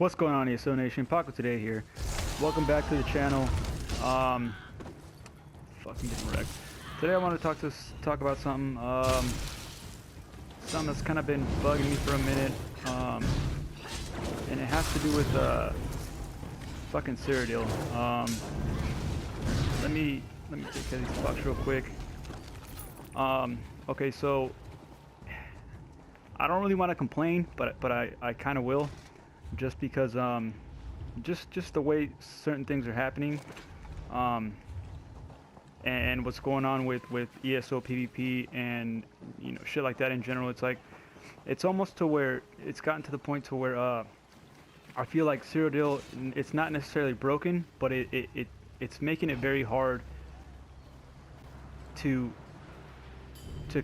What's going on, ESO Nation? Paco today here. Welcome back to the channel. Fucking getting wrecked. Today I want to talk about something. Something that's kind of been bugging me for a minute. And it has to do with fucking Cyrodiil. Let me take care of these blocks real quick. Okay, so I don't really want to complain, but I kind of will. Just because just the way certain things are happening, and what's going on with ESO PvP and shit like that in general. It's like it's almost to where it's gotten to the point to where I feel like Cyrodiil, it's not necessarily broken, but it's making it very hard to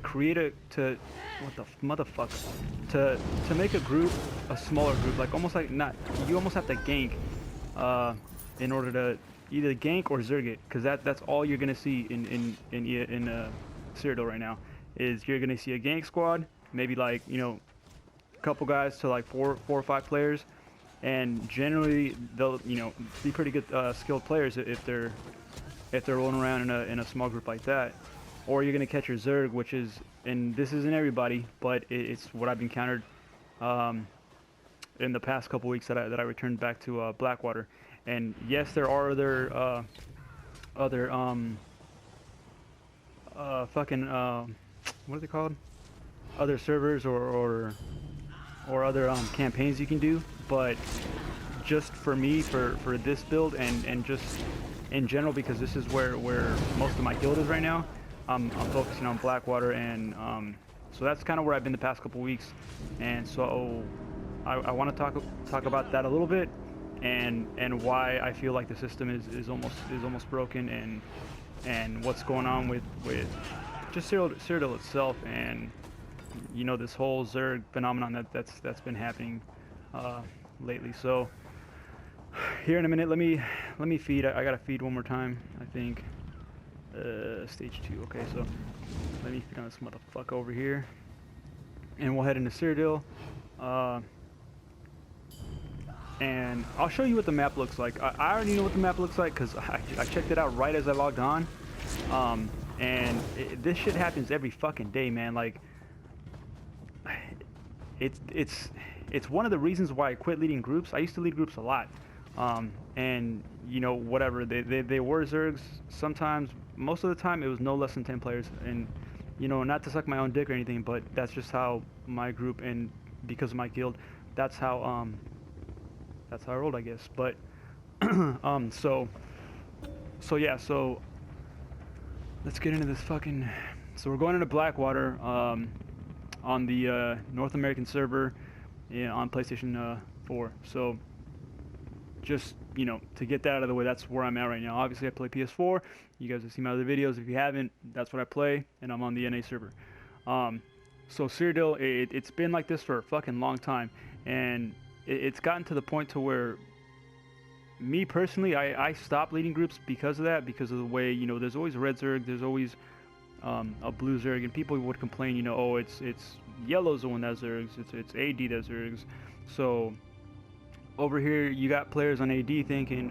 create what the motherfucker, to make a group, a smaller group, like almost like you almost have to gank in order to either gank or zerg it, because that's all you're gonna see in Cyrodiil right now. Is you're gonna see a gank squad, maybe like a couple guys to like four or five players, and generally they'll be pretty good skilled players if they're rolling around in a small group like that. Or you're gonna catch your zerg, which is, and this isn't everybody, but it's what I've encountered in the past couple weeks that I returned back to Blackwater. And yes, there are other fucking what are they called? Other servers or other campaigns you can do, but just for me, for this build and just in general, because this is where most of my guild is right now. I'm focusing on Blackwater, and so that's kind of where I've been the past couple weeks, and so I want to talk about that a little bit, and why I feel like the system is almost broken, and what's going on with just Cyrodiil itself, and this whole Zerg phenomenon that's been happening lately. So here in a minute, let me feed. I gotta feed one more time, I think. Stage 2. Okay, so let me feed on this motherfucker over here, and we'll head into Cyrodiil, and I'll show you what the map looks like. I already know what the map looks like because I checked it out right as I logged on, and this shit happens every fucking day, man. Like it's one of the reasons why I quit leading groups. I used to lead groups a lot, and whatever, they were zergs sometimes. Most of the time it was no less than 10 players, and not to suck my own dick or anything, but that's just how my group, and because of my guild, that's how I rolled, I guess. But so yeah, so let's get into this fucking. So we're going into Blackwater on the North American server, on PlayStation 4. So just to get that out of the way, that's where I'm at right now. Obviously I play PS4. You guys have seen my other videos. If you haven't, that's what I play, and I'm on the NA server. So Cyrodiil, it's been like this for a fucking long time, and it's gotten to the point to where me personally, I stopped leading groups because of that, because of the way, there's always a red zerg, there's always a blue zerg, and people would complain, oh, it's yellow's the one that zergs, it's AD that zergs. So over here you got players on AD thinking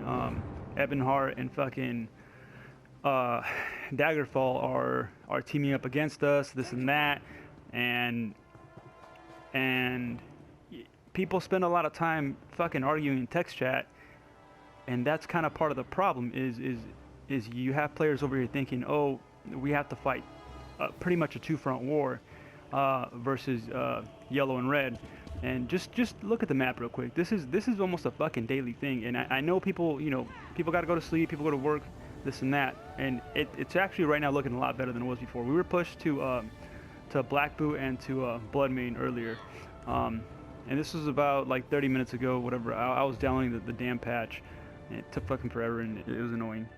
Ebonheart and fucking Daggerfall are teaming up against us, this and that, and people spend a lot of time fucking arguing in text chat, and that's kind of part of the problem. Is you have players over here thinking, oh, we have to fight pretty much a two-front war versus yellow and red. And just look at the map real quick. This is almost a fucking daily thing, and I know people people got to go to sleep, people go to work, this and that, and it's actually right now looking a lot better than it was before. We were pushed to Black Boot and to Blood Main earlier, and this was about like 30 minutes ago, whatever. I was downloading the damn patch, and it took fucking forever, and it was annoying.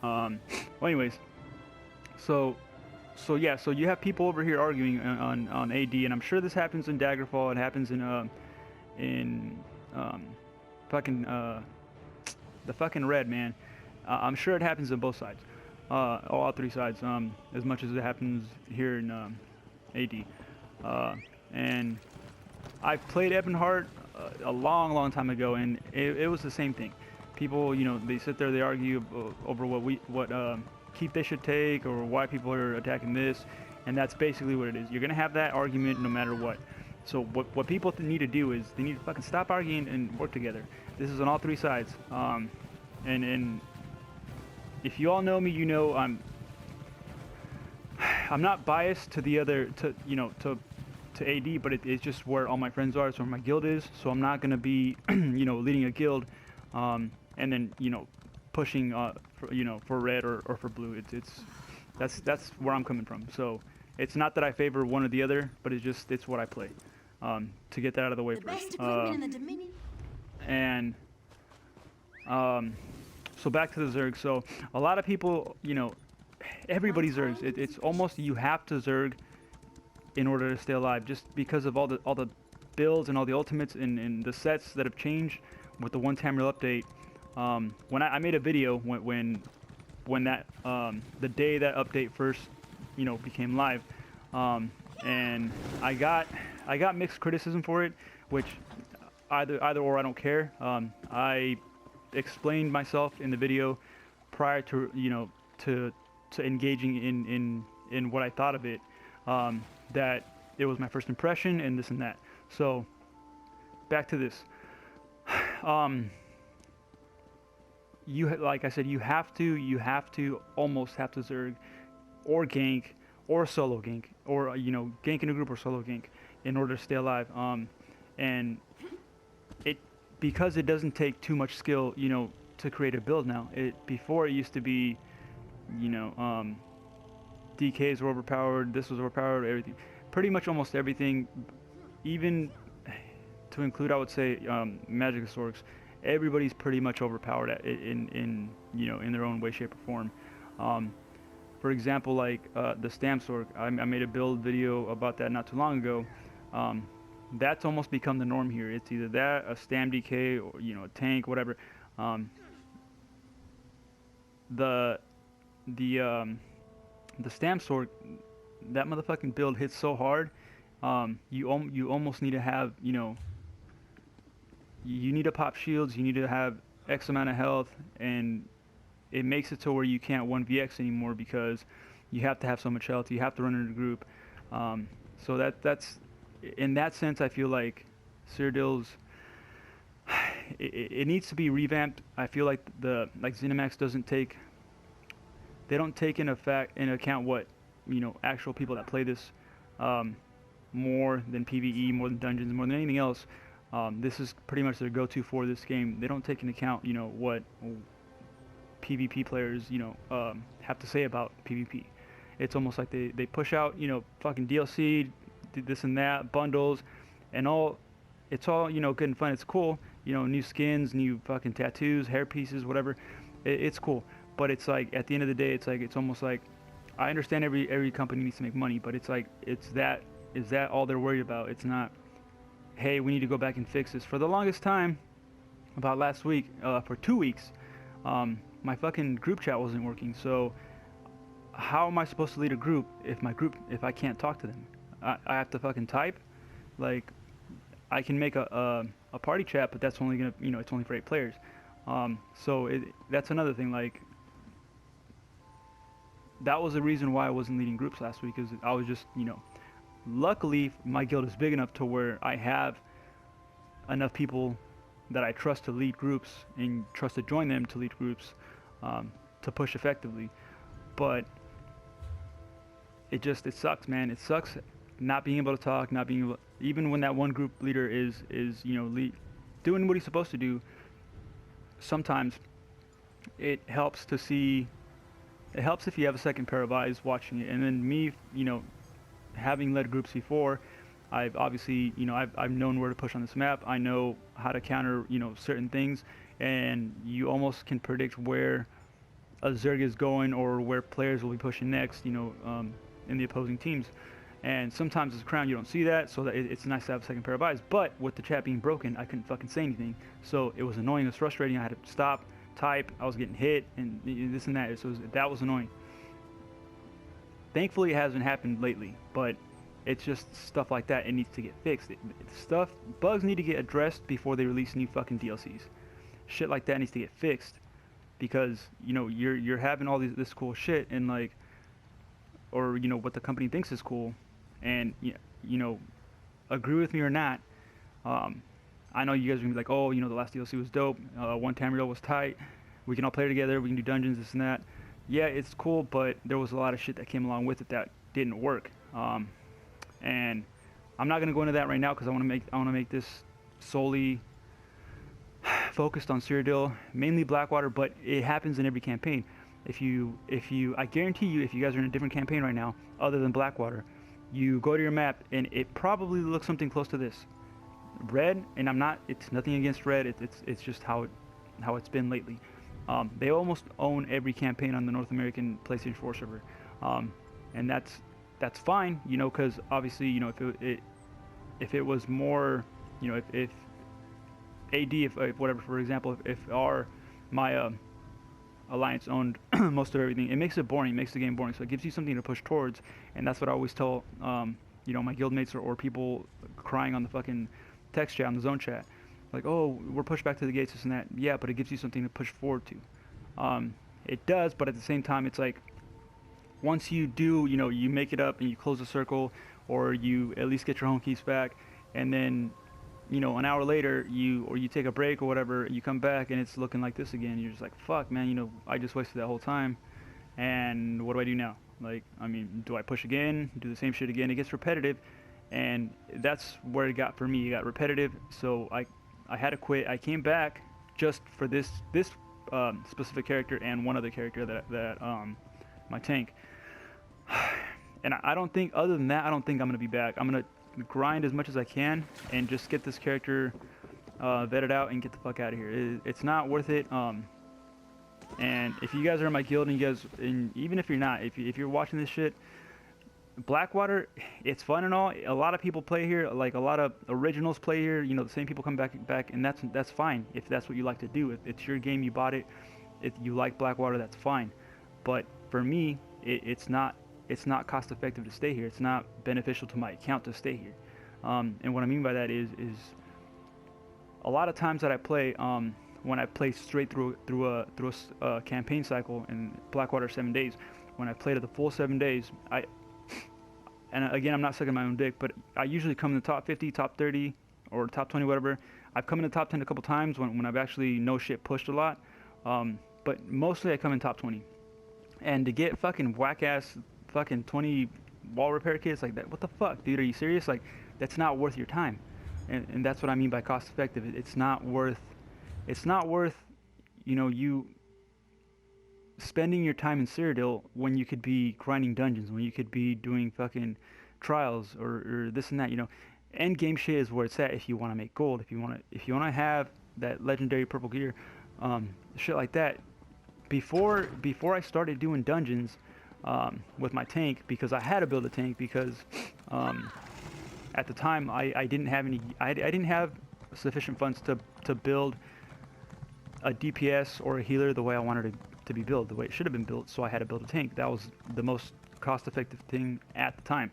Well, anyways, so yeah, so you have people over here arguing on AD, and I'm sure this happens in Daggerfall. It happens in fucking the fucking red, man. I'm sure it happens on both sides, all three sides, as much as it happens here in AD. And I've played Ebonheart a long time ago, and it was the same thing. People, you know, they sit there, they argue over what keep they should take, or why people are attacking this, and that's basically what it is. You're gonna have that argument no matter what. So what people need to do is they need to fucking stop arguing and work together. This is on all three sides. And if you all know me, you know I'm not biased to the other, to AD, but it's just where all my friends are, it's where my guild is. So I'm not gonna be, you know, leading a guild, and then, you know, pushing, for red or for blue. That's where I'm coming from. So it's not that I favor one or the other, but it's what I play. To get that out of the way first. And so back to the Zerg. So a lot of people, you know, everybody Zergs. It's almost you have to Zerg in order to stay alive, just because of all the builds and all the ultimates and the sets that have changed with the one Tamriel update. When I made a video when that the day that update first, you know, became live, and I got mixed criticism for it, which either or I don't care. I explained myself in the video prior to, you know, to engaging in what I thought of it, that it was my first impression and this and that. So back to this. Like I said, you almost have to Zerg or gank or solo gank, or, you know, gank in a group or solo gank in order to stay alive. And because it doesn't take too much skill, you know, to create a build now. Before it used to be, you know, DKs were overpowered, this was overpowered, everything. Pretty much almost everything, even to include, I would say, Magic Storks. Everybody's pretty much overpowered in you know, in their own way, shape, or form. For example, like the Stam Stork, I made a build video about that not too long ago. That's almost become the norm here. It's either that, a Stam DK, or, you know, a tank, whatever. The Stam Stork, that motherfucking build hits so hard. You almost need to have, you know, you need to pop shields, you need to have X amount of health, and it makes it to where you can't 1vx anymore because you have to have so much health, you have to run in a group. So that's in that sense, I feel like Cyrodiil's, it needs to be revamped. I feel like ZeniMax they don't take in account what, you know, actual people that play this more than PvE, more than dungeons, more than anything else. This is pretty much their go-to for this game. They don't take into account, you know, what PvP players, you know, have to say about PvP. It's almost like they push out, you know, fucking DLC, this and that, bundles, and all. It's all, you know, good and fun. It's cool, you know, new skins, new fucking tattoos, hair pieces, whatever. It's cool, but it's like at the end of the day, it's almost like, I understand every company needs to make money, but it's like, is that all they're worried about? It's not, hey, we need to go back and fix this. For the longest time, about last week, for 2 weeks, my fucking group chat wasn't working. So how am I supposed to lead a group if I can't talk to them? I have to fucking type. Like, I can make a party chat, but that's only gonna, you know, it's only for 8 players. So that's another thing. Like, that was the reason why I wasn't leading groups last week, is I was just, you know, luckily my guild is big enough to where I have enough people that I trust to lead groups and trust to join them to lead groups, to push effectively. But it sucks, man. It sucks not being able to talk, not being able, even when that one group leader is you know, doing what he's supposed to do. Sometimes it helps to see. It helps if you have a second pair of eyes watching it. And then me, you know, having led groups before, I've obviously, you know, I've known where to push on this map. I know how to counter, you know, certain things, and you almost can predict where a Zerg is going or where players will be pushing next, you know, in the opposing teams. And sometimes as a crown you don't see that, so that it's nice to have a second pair of eyes. But with the chat being broken, I couldn't fucking say anything, so it was annoying. It was frustrating. I had to stop, type. I was getting hit and this and that. So that was annoying. Thankfully, it hasn't happened lately, but it's just stuff like that. It needs to get fixed. Bugs need to get addressed before they release new fucking DLCs. Shit like that needs to get fixed, because you know you're having all this cool shit, and like, or you know what the company thinks is cool, and you know, agree with me or not. I know you guys are gonna be like, oh, you know, the last DLC was dope. One Tamriel was tight. We can all play together. We can do dungeons, this and that. Yeah, it's cool, but there was a lot of shit that came along with it that didn't work. And I'm not gonna go into that right now because I want to make this solely focused on Cyrodiil, mainly Blackwater, but it happens in every campaign. I guarantee you, if you guys are in a different campaign right now, other than Blackwater, you go to your map and it probably looks something close to this. Red, and it's nothing against Red, it's just how it's been lately. They almost own every campaign on the North American PlayStation 4 server, and that's fine, you know, because obviously, you know, if it was more, you know, if AD, if whatever, for example, if my alliance owned most of everything, it makes it boring, it makes the game boring, so it gives you something to push towards, and that's what I always tell, you know, my guildmates or people crying on the fucking text chat, on the zone chat, like, oh, we're pushed back to the gates, this and that. Yeah, but it gives you something to push forward to. It does, but at the same time, it's like, once you do, you know, you make it up and you close the circle, or you at least get your home keys back, and then, you know, an hour later, you take a break or whatever, you come back and it's looking like this again. You're just like, fuck, man, you know, I just wasted that whole time, and what do I do now? Like, I mean, do I push again, do the same shit again? It gets repetitive, and that's where it got for me. It got repetitive, so I had to quit. I came back just for this specific character and one other character that my tank. And I don't think, other than that, I don't think I'm gonna be back. I'm gonna grind as much as I can and just get this character vetted out and get the fuck out of here. It's not worth it. And if you guys are in my guild, and even if you're not, if you're watching this shit, Blackwater, it's fun and all. A lot of people play here, like a lot of originals play here. You know, the same people come back, and that's fine if that's what you like to do. If it's your game, you bought it. If you like Blackwater, that's fine. But for me, it's not cost effective to stay here. It's not beneficial to my account to stay here. And what I mean by that is a lot of times that I play, when I play straight through a campaign cycle in Blackwater 7 days, when I played it the full 7 days, and again, I'm not sucking my own dick, but I usually come in the top 50, top 30, or top 20, whatever. I've come in the top 10 a couple times when I've actually no shit pushed a lot, but mostly I come in top 20. And to get fucking whack-ass fucking 20 wall repair kits like that, what the fuck, dude? Are you serious? Like, that's not worth your time. And that's what I mean by cost effective. It's not worth, you know, you spending your time in Cyrodiil when you could be grinding dungeons, when you could be doing fucking trials or this and that, you know. End game shit is where it's at if you want to make gold, if you want to have that legendary purple gear, shit like that. Before I started doing dungeons with my tank, because I had to build a tank, because at the time I didn't have sufficient funds to build a DPS or a healer the way I wanted it to be built, the way it should have been built. So I had to build a tank. That was the most cost-effective thing at the time,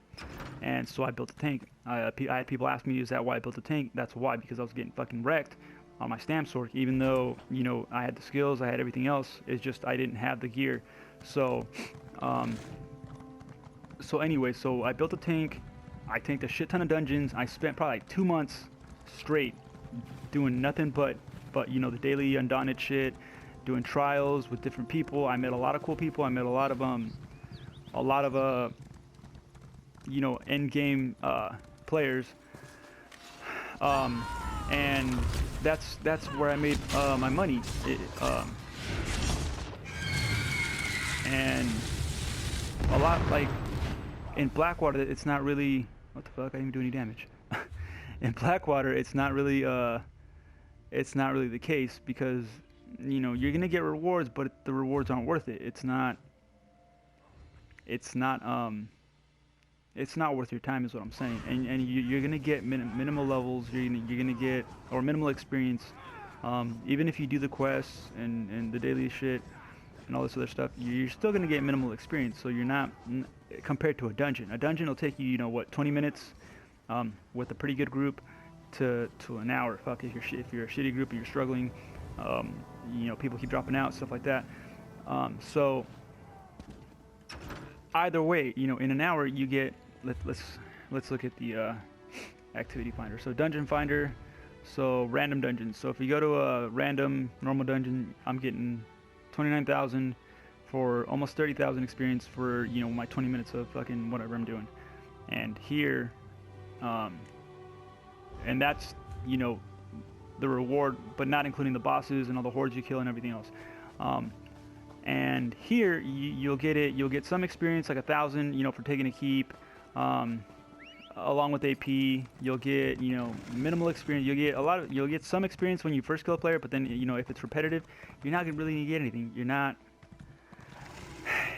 and so I built a tank. I had people ask me, is that why I built a tank? That's why, because I was getting fucking wrecked on my stamp sword, even though, you know, I had the skills, I had everything else. It's just I didn't have the gear. So anyway, so I built a tank. I tanked a shit ton of dungeons. I spent probably like 2 months straight doing nothing but you know, the daily undaunted shit, doing trials with different people. I met a lot of cool people. I met a lot of you know, end game players, and that's where I made my money. And a lot, like in Blackwater, it's not really, what the fuck, I didn't even do any damage. In Blackwater, it's not really the case, because, you know, you're gonna get rewards, but the rewards aren't worth it. It's not worth your time, is what I'm saying. And you're gonna get minimal levels. You're gonna get, or minimal experience. Even if you do the quests and the daily shit, and all this other stuff, you're still going to get minimal experience. So you're not compared to a dungeon. A dungeon will take you, you know what, 20 minutes with a pretty good group to an hour. Fuck, if you're a shitty group and you're struggling, you know, people keep dropping out, stuff like that. So either way, you know, in an hour you get, let's look at the activity finder. So dungeon finder, so random dungeons. So if you go to a random normal dungeon, I'm getting 29,000 for almost 30,000 experience for, you know, my 20 minutes of fucking whatever I'm doing. And here, and that's, you know, the reward, but not including the bosses and all the hordes you kill and everything else. And here you'll get some experience, like 1,000, you know, for taking a keep, along with AP. You'll get, you know, minimal experience. You'll get some experience when you first kill a player, but then, you know, if it's repetitive, you're not gonna really get anything. You're not.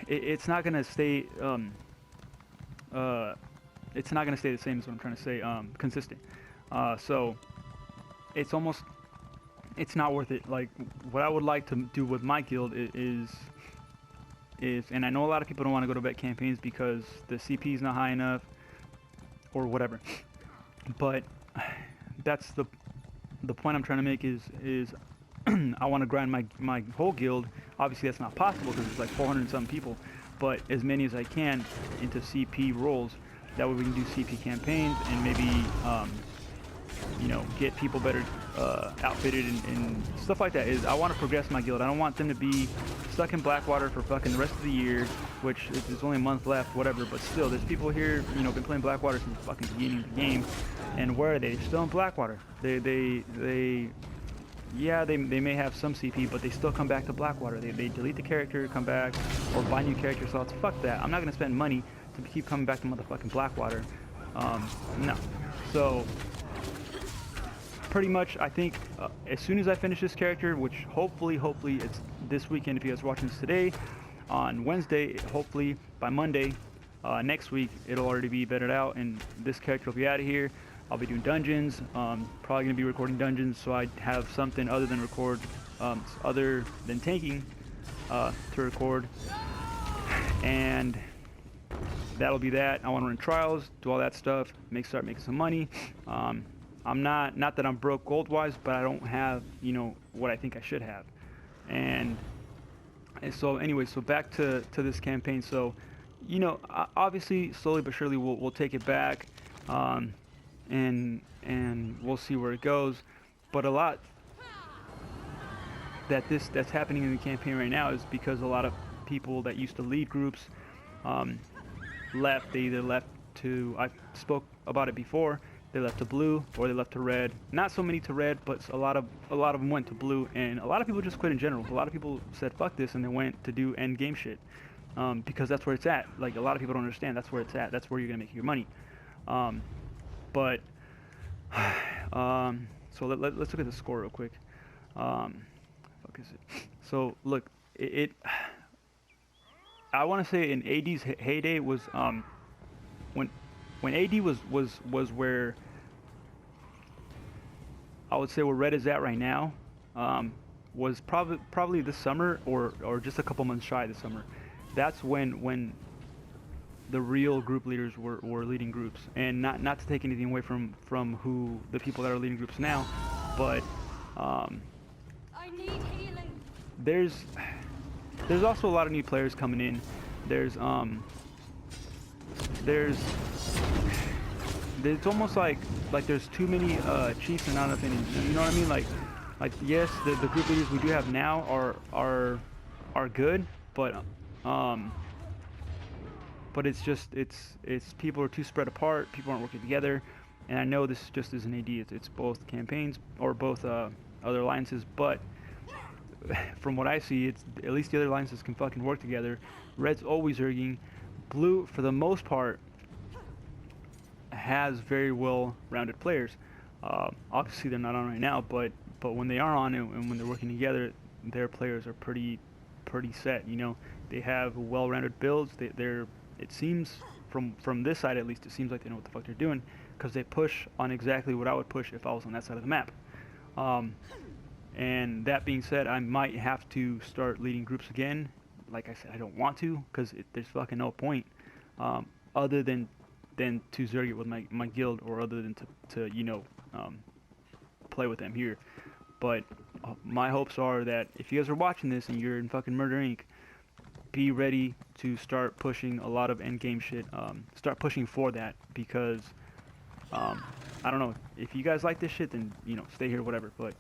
It's not gonna stay. It's not gonna stay the same, is what I'm trying to say. Consistent. So it's not worth it. Like, what I would like to do with my guild is, and I know a lot of people don't want to go to vet campaigns because the CP is not high enough or whatever, but that's the point I'm trying to make is I want to grind my whole guild. Obviously that's not possible because it's like 400 and some people, but as many as I can into CP roles. That way we can do CP campaigns and maybe you know, get people better outfitted and stuff like that. I want to progress my guild. I don't want them to be stuck in Blackwater for fucking the rest of the year, which is only a month left, whatever. But still, there's people here, you know, been playing Blackwater since the fucking beginning of the game. And where are they? They're still in Blackwater. They may have some CP, but they still come back to Blackwater. They delete the character, come back, or buy new character slots. Fuck that. I'm not gonna spend money to keep coming back to motherfucking Blackwater. No. So pretty much, I think as soon as I finish this character, which hopefully it's this weekend if you guys are watching this today, on Wednesday, hopefully by Monday next week, it'll already be vetted out and this character will be out of here. I'll be doing dungeons, probably going to be recording dungeons, so I have something other than other than tanking to record, and that'll be that. I want to run trials, do all that stuff, start making some money. I'm not that I'm broke gold-wise, but I don't have, you know, what I think I should have. And so anyway, so back to this campaign. So, you know, obviously slowly but surely we'll take it back, and we'll see where it goes. But a lot that's happening in the campaign right now is because a lot of people that used to lead groups left. They either left to, I spoke about it before, they left to blue or they left to red. Not so many to red, but a lot of them went to blue, and a lot of people just quit in general. A lot of people said fuck this and they went to do end game shit, because that's where it's at. Like, a lot of people don't understand that's where it's at. That's where you're gonna make your money. But so let's look at the score real quick. Fuck is it? So look, I want to say in AD's heyday was when AD was where I would say where red is at right now, was probably this summer or just a couple months shy this summer. That's when the real group leaders were leading groups, and not to take anything away from who the people that are leading groups now, but I need healing. There's also a lot of new players coming in. It's almost like there's too many chiefs and not enough Indians. You know what I mean? Like yes, the group leaders we do have now are good, but it's just it's people are too spread apart. People aren't working together, and I know this just isn't AD. It's both campaigns or both other alliances, but from what I see, it's at least the other alliances can fucking work together. Red's always erging. Blue, for the most part, has very well-rounded players. Obviously, they're not on right now, but when they are on and when they're working together, their players are pretty set. You know, they have well-rounded builds. It seems from this side at least, it seems like they know what the fuck they're doing, because they push on exactly what I would push if I was on that side of the map. And that being said, I might have to start leading groups again like I said, I don't want to, because there's fucking no point, other than to zerg it with my guild, or other than to you know, play with them here. But my hopes are that if you guys are watching this and you're in fucking Murder Inc., be ready to start pushing a lot of end game shit. Start pushing for that, because I don't know, if you guys like this shit, then you know, stay here, whatever. But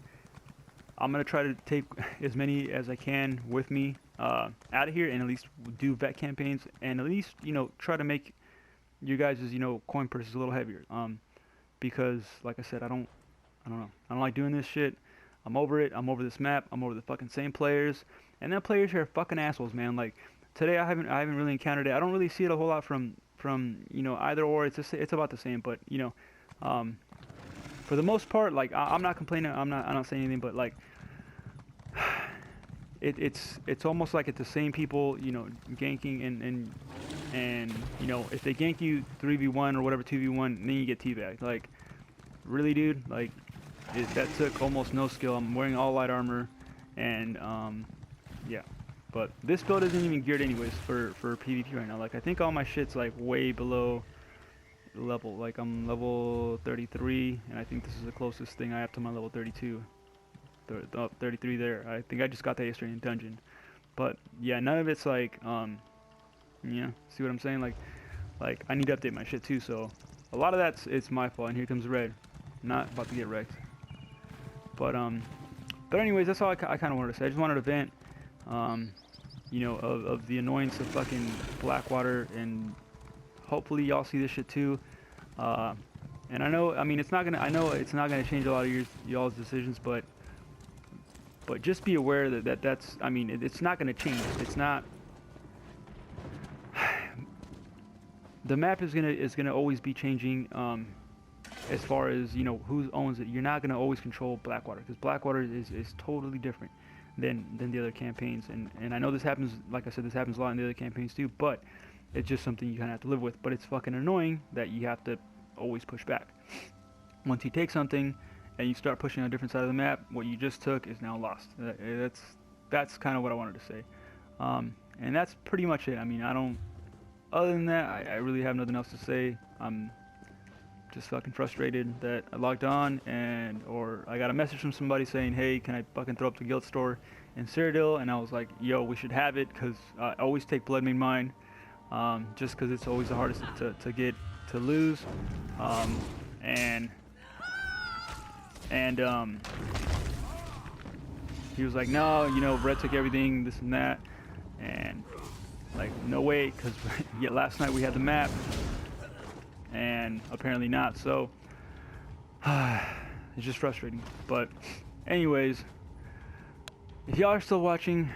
I'm gonna try to take as many as I can with me out of here, and at least do vet campaigns, and at least, you know, try to make you guys' you know, coin purses a little heavier. Because like I said, I don't know, I don't like doing this shit. I'm over it. I'm over this map. I'm over the fucking same players, and then players here are fucking assholes, man. Like today, I haven't really encountered it. I don't really see it a whole lot from you know, either or. It's about the same, but you know, for the most part, like I'm not complaining. I'm not saying anything, but like it's almost like it's the same people, you know, ganking and you know, if they gank you 3v1 or whatever, 2v1, then you get teabagged. Like really, dude, like that took almost no skill. I'm wearing all light armor, and yeah. But this build isn't even geared anyways for PvP right now. Like I think all my shit's like way below level. Like I'm level 33, and I think this is the closest thing I have to my level 32. 33 there. I think I just got that yesterday in dungeon. But yeah, none of it's like yeah, see what I'm saying? Like I need to update my shit too. So a lot of it's my fault. And here comes red, not about to get wrecked. But anyways, that's all I kind of wanted to say. I just wanted to vent, you know, of the annoyance of fucking Blackwater, and hopefully y'all see this shit too. And I know, I mean, I know it's not gonna change a lot of y'all's decisions, but just be aware that's, I mean, it's not gonna change. It's not. The map is gonna always be changing. As far as, you know, who owns it, you're not going to always control Blackwater, because Blackwater is totally different than the other campaigns, and I know this happens, like I said, this happens a lot in the other campaigns too, but it's just something you kind of have to live with. But it's fucking annoying that you have to always push back. Once you take something and you start pushing on a different side of the map, what you just took is now lost. That's kind of what I wanted to say, and that's pretty much it. I mean, other than that, I really have nothing else to say. I'm just fucking frustrated that I logged on, or I got a message from somebody saying, hey, can I fucking throw up the guild store in Cyrodiil, and I was like, yo, we should have it, because I always take blood main mine, just because it's always the hardest to lose, and he was like, no, you know, red took everything, this and that, and like, no way, because yeah, last night we had the map, and apparently not. So it's just frustrating. But anyways, if y'all are still watching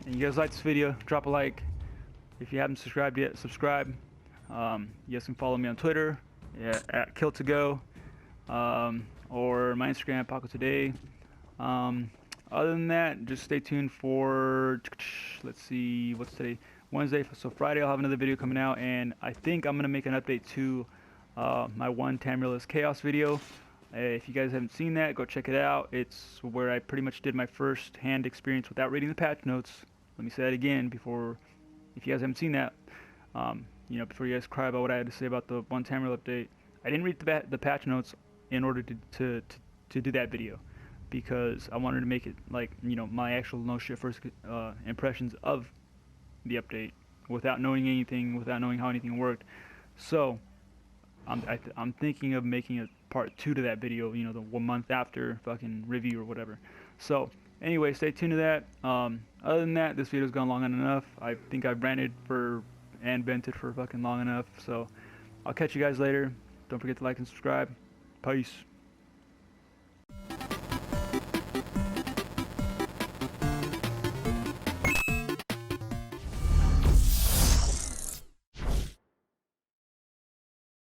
and you guys like this video, drop a like. If you haven't subscribed yet, subscribe. You guys can follow me on Twitter at kill2go, or my Instagram, Paco Today. Other than that, just stay tuned for, let's see, what's today? Wednesday. So Friday I'll have another video coming out, and I think I'm gonna make an update to my one Tamriel's Chaos video. If you guys haven't seen that, go check it out. It's where I pretty much did my first hand experience without reading the patch notes. Let me say that again before, if you guys haven't seen that, you know, before you guys cry about what I had to say about the one Tamriel update. I didn't read the patch notes in order to do that video, because I wanted to make it like, you know, my actual no shit first impressions of the update, without knowing anything, without knowing how anything worked. So I'm thinking of making a part 2 to that video, you know, the 1 month after fucking review or whatever. So anyway, stay tuned to that. Other than that, this video's gone long enough. I think I've ranted and vented for fucking long enough. So I'll catch you guys later. Don't forget to like and subscribe. Peace.